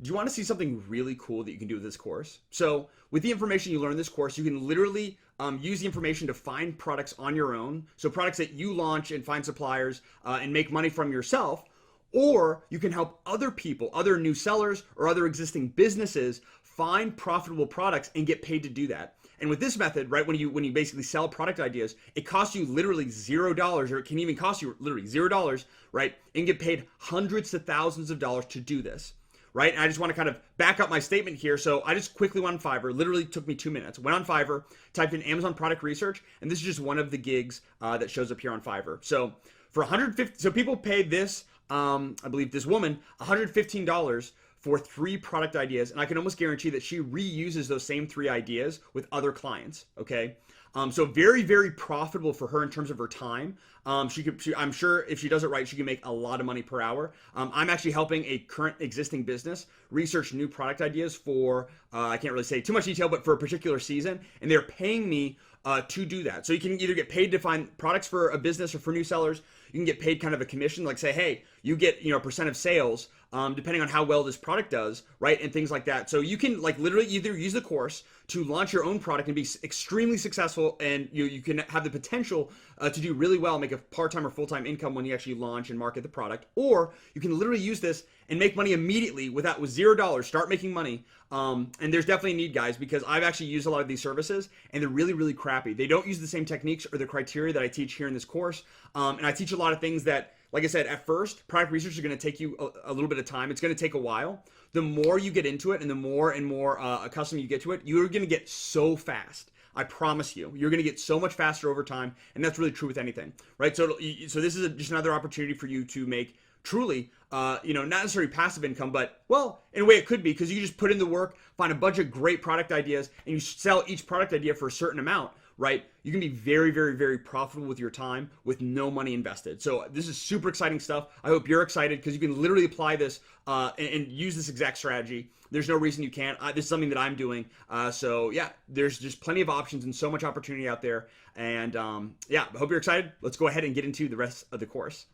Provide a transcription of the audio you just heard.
Do you want to see something really cool that you can do with this course? So with the information you learn in this course, you can literally use the information to find products on your own. So products that you launch and find suppliers and make money from yourself. Or you can help other people, other new sellers or other existing businesses find profitable products and get paid to do that. And with this method, right, when you basically sell product ideas, it costs you literally $0, or it can even cost you literally $0, right, and get paid hundreds to thousands of dollars to do this. Right? And I just want to kind of back up my statement here. So I just quickly went on Fiverr, literally took me 2 minutes. Went on Fiverr, typed in Amazon product research, and this is just one of the gigs that shows up here on Fiverr. So for 150, so people paid this, I believe this woman, $115 for 3 product ideas, and I can almost guarantee that she reuses those same 3 ideas with other clients. Okay. So very, very profitable for her in terms of her time. I'm sure if she does it right, she can make a lot of money per hour. I'm actually helping a current existing business research new product ideas for, I can't really say too much detail, but for a particular season. And they're paying me to do that. So you can either get paid to find products for a business or for new sellers. You can get paid kind of a commission, like say, hey, you get, a percent of sales, depending on how well this product does, right? And things like that. So you can like literally either use the course to launch your own product and be extremely successful, and you can have the potential to do really well, make a part-time or full-time income when you actually launch and market the product. Or you can literally use this and make money immediately with $0. Start making money. And there's definitely a need, guys, because I've actually used a lot of these services and they're really, really crappy. They don't use the same techniques or the criteria that I teach here in this course. And I teach a lot of things that, like I said, at first, product research is going to take you a little bit of time. It's going to take a while. The more you get into it and the more and more accustomed you get to it, you're going to get so fast. I promise you, you're going to get so much faster over time. And that's really true with anything, right? So this is just another opportunity for you to make truly, not necessarily passive income, but well, in a way it could be, because you just put in the work, find a bunch of great product ideas, and you sell each product idea for a certain amount, right? You can be very, very, very profitable with your time with no money invested. So this is super exciting stuff. I hope you're excited, because you can literally apply this and use this exact strategy. There's no reason you can't. This is something that I'm doing. So yeah, there's just plenty of options and so much opportunity out there. And I hope you're excited. Let's go ahead and get into the rest of the course.